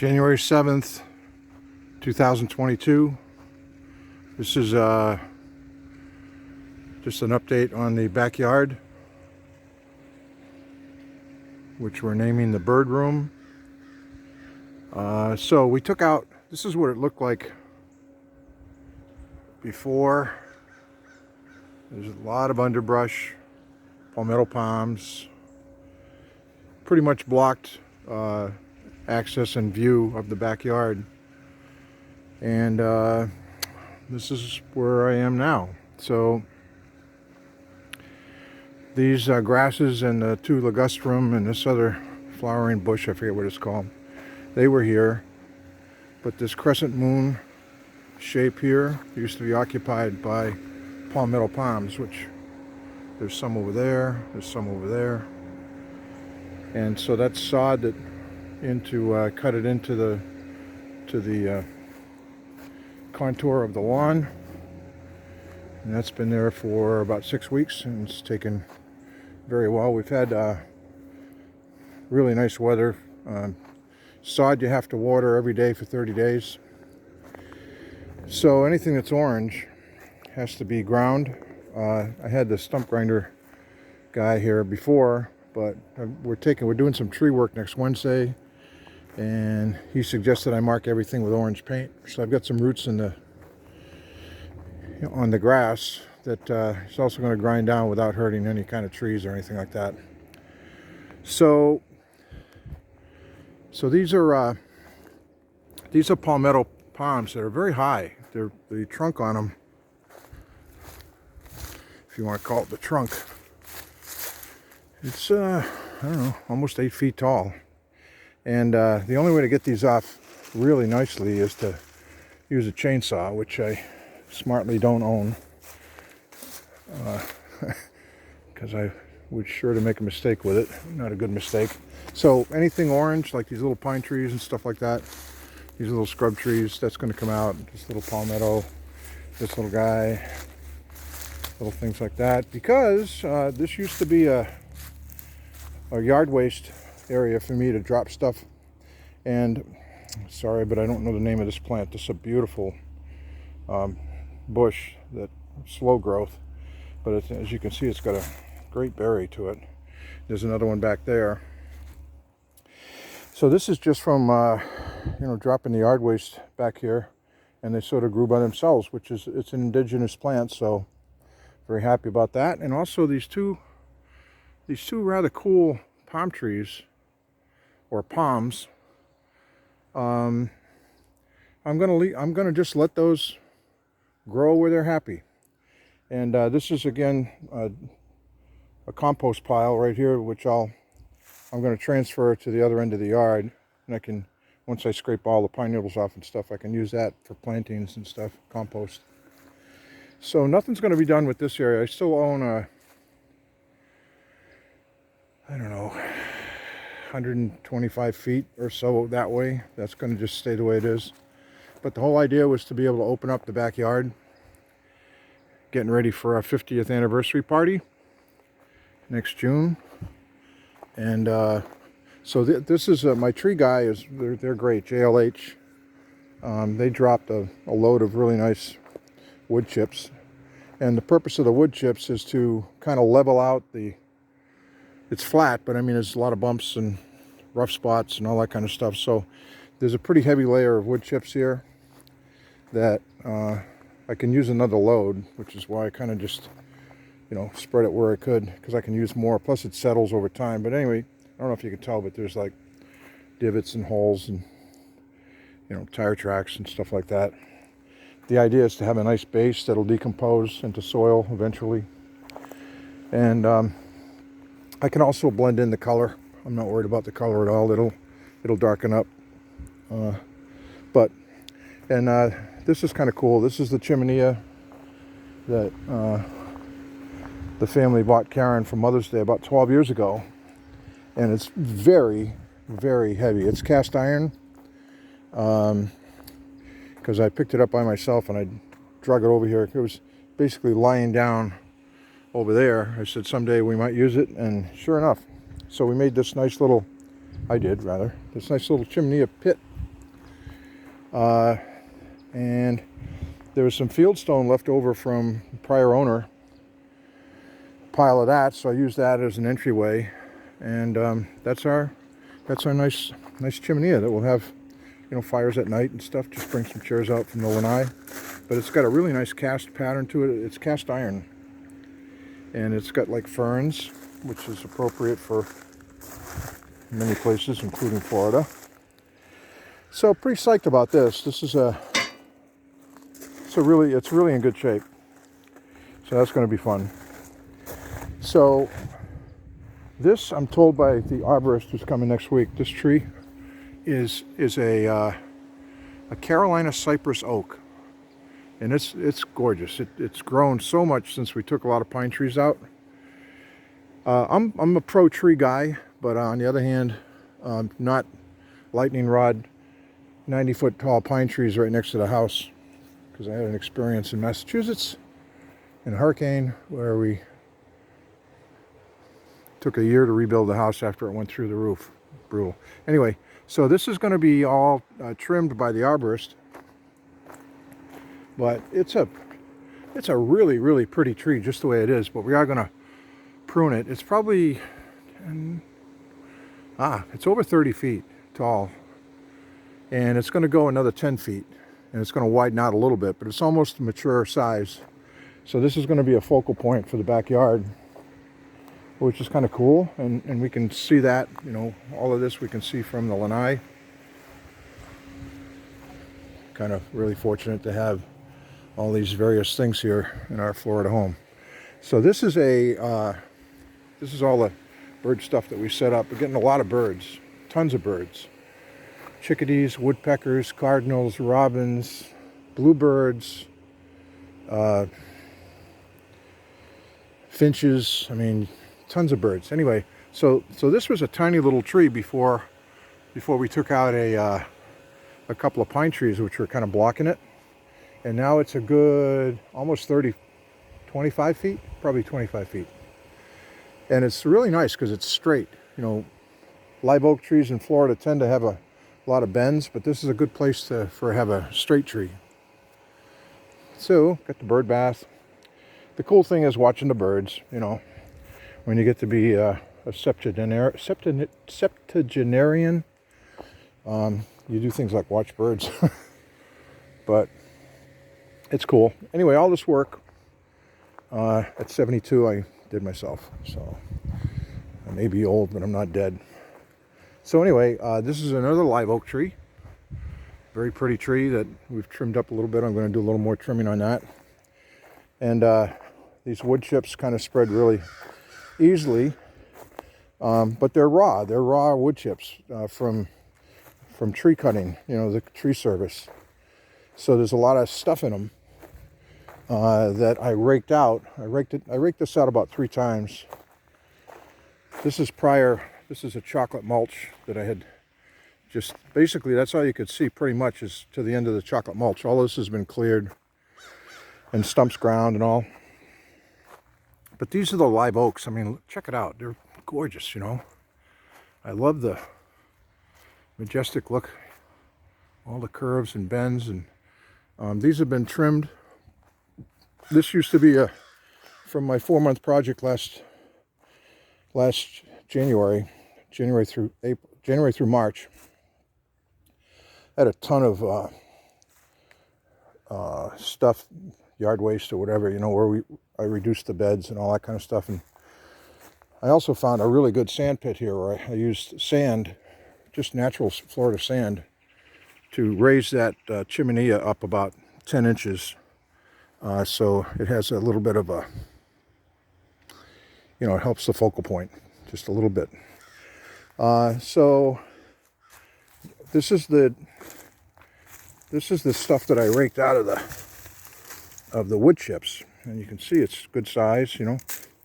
January 7th, 2022. This is just an update on the backyard, which we're naming the bird room. So we took out, this is what it looked like before. There's a lot of underbrush, palmetto palms, pretty much blocked access and view of the backyard. And this is where I am now. So these grasses and the two ligustrum and this other flowering bush, I forget what it's called, they were here. But this crescent moon shape here used to be occupied by palmetto palms, which there's some over there, there's some over there. And so that's sawed it into, cut it into the contour of the lawn. And that's been there for about 6 weeks, and it's taken very well. We've had really nice weather. Sod you have to water every day for 30 days. So anything that's orange has to be ground. I had the stump grinder guy here before, but we're doing some tree work next Wednesday, and he suggested I mark everything with orange paint. So I've got some roots in on the grass that he's also going to grind down without hurting any kind of trees or anything like that. So these are palmetto palms that are very high. The trunk on them, if you want to call it the trunk, it's I don't know, almost 8 feet tall. And the only way to get these off really nicely is to use a chainsaw, which I smartly don't own, because I was sure to make a mistake with it. Not a good mistake. So anything orange, like these little pine trees and stuff like that, these little scrub trees, that's going to come out. This little palmetto, this little guy, little things like that, because this used to be a yard waste area for me to drop stuff. And sorry, but I don't know the name of this plant. This is a beautiful bush, that slow growth, but as you can see, it's got a great berry to it. There's another one back there. So this is just from dropping the yard waste back here, and they sort of grew by themselves, it's an indigenous plant, so very happy about that. And also these two rather cool palm trees, or palms. I'm gonna just let those grow where they're happy. And this is again a compost pile right here, which I'm going to transfer to the other end of the yard, and I can, once I scrape all the pine needles off and stuff, I can use that for plantings and stuff, compost. So nothing's going to be done with this area. I still own I don't know, 125 feet or so that way. That's going to just stay the way it is. But the whole idea was to be able to open up the backyard, getting ready for our 50th anniversary party next June. And so this is my tree guy is they're great, JLH. They dropped a load of really nice wood chips, and the purpose of the wood chips is to kind of level out it's flat, but I mean there's a lot of bumps and rough spots and all that kind of stuff. So there's a pretty heavy layer of wood chips here that I can use another load, which is why I kind of just spread it where I could, because I can use more. Plus it settles over time. But anyway, I don't know if you can tell, but there's like divots and holes and tire tracks and stuff like that. The idea is to have a nice base that'll decompose into soil eventually. And I can also blend in the color. I'm not worried about the color at all. It'll darken up. This is kind of cool. This is the chimenea that the family bought Karen for Mother's Day about 12 years ago, and it's very, very heavy. It's cast iron, because I picked it up by myself and I drug it over here. It was basically lying down over there. I said someday we might use it, and sure enough. So we made this nice little, this nice little chimenea pit And there was some fieldstone left over from prior owner, pile of that, so I used that as an entryway. And that's our nice chimenea that will have, you know, fires at night and stuff. Just bring some chairs out from the lanai. But it's got a really nice cast pattern to it. It's cast iron, and it's got like ferns, which is appropriate for many places, including Florida. So pretty psyched about this. This is it's really in good shape. So that's going to be fun. So this, I'm told by the arborist who's coming next week, this tree is a Carolina cypress oak, and it's gorgeous. It's grown so much since we took a lot of pine trees out. I'm a pro tree guy, but on the other hand, not lightning rod 90-foot tall pine trees right next to the house, because I had an experience in Massachusetts in a hurricane where we took a year to rebuild the house after it went through the roof. Brutal. Anyway, so this is going to be all trimmed by the arborist, but it's a really pretty tree just the way it is. But we are going to prune it. It's probably it's over 30 feet tall, and it's going to go another 10 feet, and it's going to widen out a little bit, but it's almost a mature size. So this is going to be a focal point for the backyard, which is kind of cool. And we can see that, you know, all of this we can see from the lanai. Kind of really fortunate to have all these various things here in our Florida home. So this is this is all the bird stuff that we set up. We're getting a lot of birds, tons of birds. Chickadees, woodpeckers, cardinals, robins, bluebirds, finches. I mean, tons of birds. Anyway, so this was a tiny little tree before we took out a couple of pine trees which were kind of blocking it, and now it's a good almost 25 feet, probably 25 feet, and it's really nice because it's straight. You know, live oak trees in Florida tend to have a lot of bends, but this is a good place to have a straight tree. So got the bird bath. The cool thing is watching the birds. You know, when you get to be a septuagenarian, you do things like watch birds. But it's cool. Anyway, all this work at 72 I did myself. So I may be old, but I'm not dead. So anyway, this is another live oak tree. Very pretty tree that we've trimmed up a little bit. I'm going to do a little more trimming on that. And these wood chips kind of spread really easily, but they're raw. They're raw wood chips from tree cutting, you know, the tree service. So there's a lot of stuff in them that I raked out. I raked this out about 3 times. This is a chocolate mulch that I had just, basically that's all you could see pretty much is to the end of the chocolate mulch. All this has been cleared and stumps ground and all. But these are the live oaks. I mean, check it out. They're gorgeous, you know. I love the majestic look, all the curves and bends, and these have been trimmed. This used to be from my 4-month project last January through March. I had a ton of stuff, yard waste or whatever, you know, where I reduced the beds and all that kind of stuff. And I also found a really good sand pit here where I used sand, just natural Florida sand, to raise that chimenea up about 10 inches. So it has a little bit of a, you know, it helps the focal point just a little bit. So this is the stuff that I raked out of the wood chips, and you can see it's good size. You know,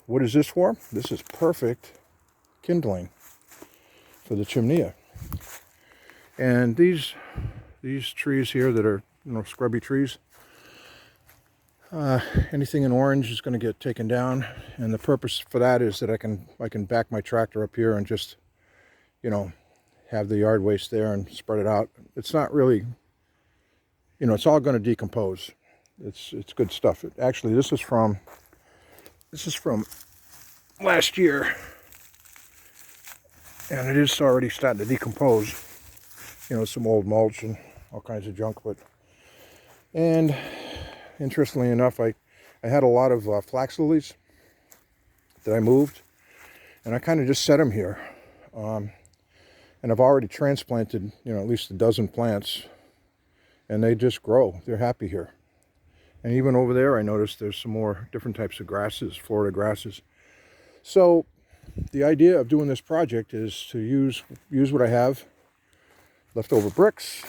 what is this for? This is perfect kindling for the chimenea. And these trees here that are, you know, scrubby trees, anything in orange is going to get taken down, and the purpose for that is that I can back my tractor up here and just, you know, have the yard waste there and spread it out. It's not really you know, it's all going to decompose. It's good stuff. Actually, this is from last year, and it is already starting to decompose. You know, some old mulch and all kinds of junk. And interestingly enough, I had a lot of flax lilies that I moved, and I kind of just set them here. And I've already transplanted, you know, at least a dozen plants, and they just grow. They're happy here. And even over there, I noticed there's some more different types of grasses, Florida grasses. So the idea of doing this project is to use what I have, leftover bricks,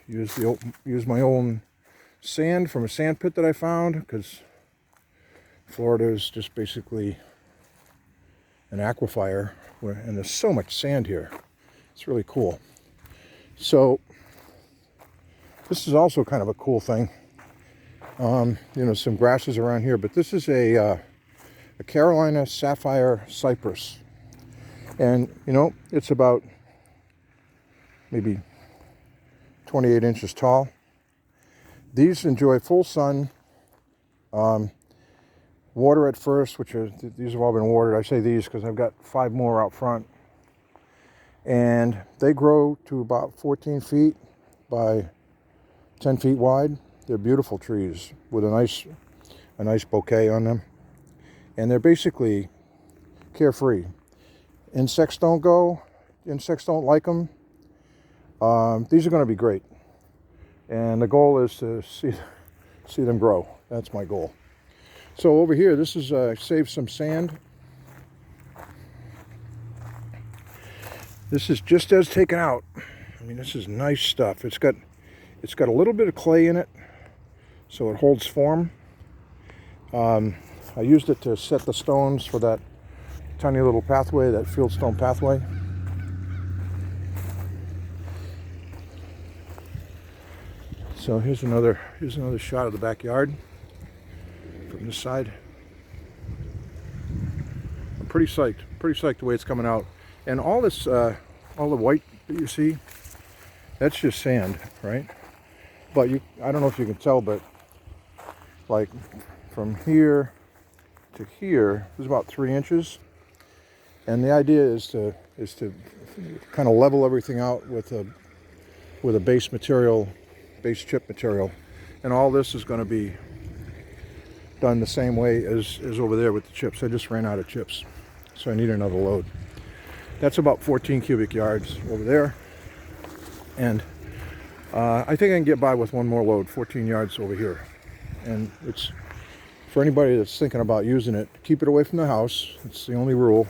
use my own sand from a sand pit that I found, because Florida is just basically an aquifer, and there's so much sand here. It's really cool. So this is also kind of a cool thing. You know, some grasses around here, but this is a Carolina sapphire cypress, and you know, it's about maybe 28 inches tall. These enjoy full sun, water at first, these have all been watered. I say these because I've got 5 more out front. And they grow to about 14 feet by 10 feet wide. They're beautiful trees with a nice bouquet on them. And they're basically carefree. Insects don't like them. These are going to be great. And the goal is to see them grow. That's my goal. So over here, this is save some sand. This is just as taken out. I mean, this is nice stuff. It's got a little bit of clay in it, so it holds form. I used it to set the stones for that tiny little pathway, that fieldstone pathway. So here's another shot of the backyard from this side. I'm pretty psyched the way it's coming out. And all this, all the white that you see, that's just sand, right? But I don't know if you can tell, but like from here to here is about 3 inches. And the idea is to kind of level everything out with a base chip material. And all this is going to be done the same way as over there with the chips. I just ran out of chips, so I need another load. That's about 14 cubic yards over there. And I think I can get by with one more load, 14 yards over here. And it's, for anybody that's thinking about using it, keep it away from the house. It's the only rule.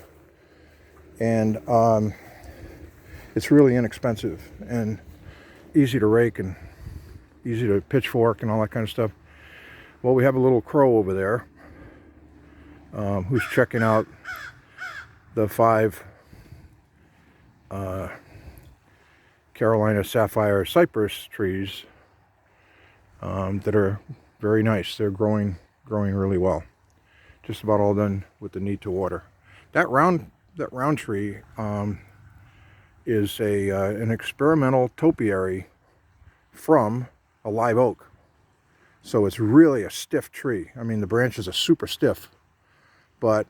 And it's really inexpensive and easy to rake and easy to pitchfork and all that kind of stuff. Well, we have a little crow over there who's checking out the 5 Carolina sapphire cypress trees that are very nice. They're growing really well. Just about all done with the need to water. That round tree is an experimental topiary from a live oak. So it's really a stiff tree. I mean, the branches are super stiff, but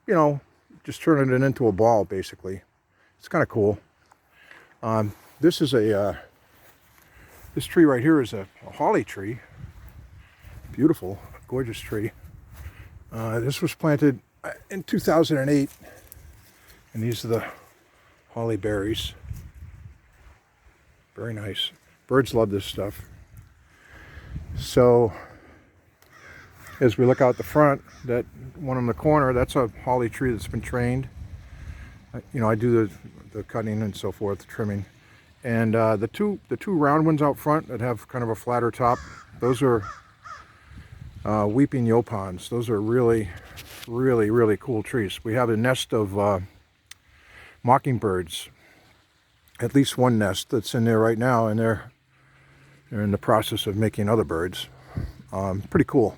you know, just turning it into a ball basically. It's kind of cool. This tree right here is a holly tree. Beautiful, gorgeous tree. This was planted in 2008, and these are the holly berries. Very nice. Birds love this stuff. So as we look out the front, that one in the corner, that's a holly tree that's been trained. You know, I do the cutting and so forth, the trimming. And the two round ones out front that have kind of a flatter top, those are weeping yopons. Those are really cool trees. We have a nest of mockingbirds, at least one nest that's in there right now, and they're in the process of making other birds. Pretty cool.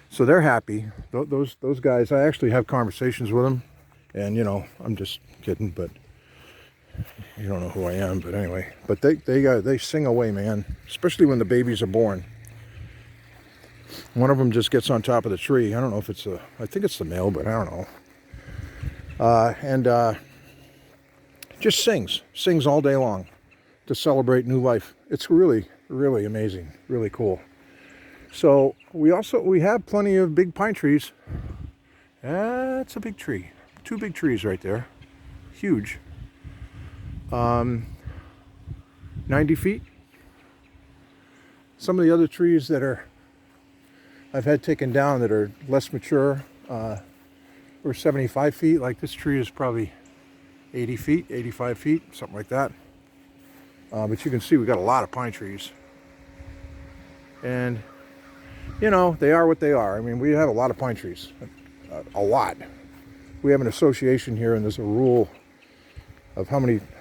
So they're happy. Those guys, I actually have conversations with them, and you know, I'm just kidding, but You don't know who I am, but anyway. But they sing away, man. Especially when the babies are born. One of them just gets on top of the tree. I don't know if it's I think it's the male, but I don't know. And just sings all day long to celebrate new life. It's really, really amazing, really cool. So we have plenty of big pine trees. That's a big tree. 2 big trees right there, huge. 90 feet. Some of the other trees that I've had taken down that are less mature were 75 feet. Like this tree is probably 80 feet, 85 feet, something like that. But you can see we got a lot of pine trees. And, you know, they are what they are. I mean, we have a lot of pine trees. A lot. We have an association here, and there's a rule of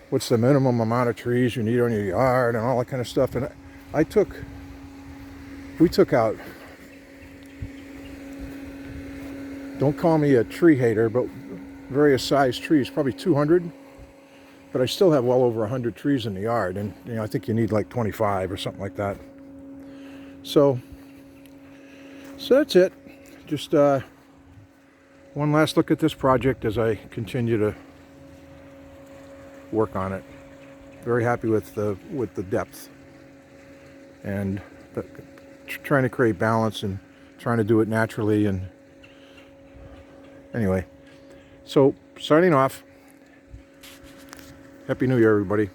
what's the minimum amount of trees you need on your yard and all that kind of stuff. And we took out, don't call me a tree hater, but various size trees, probably 200. But I still have well over 100 trees in the yard, and you know, I think you need like 25 or something like that. So that's it. Just one last look at this project as I continue to work on it. Very happy with the depth and trying to create balance and trying to do it naturally. And anyway, so signing off. Happy New Year, everybody.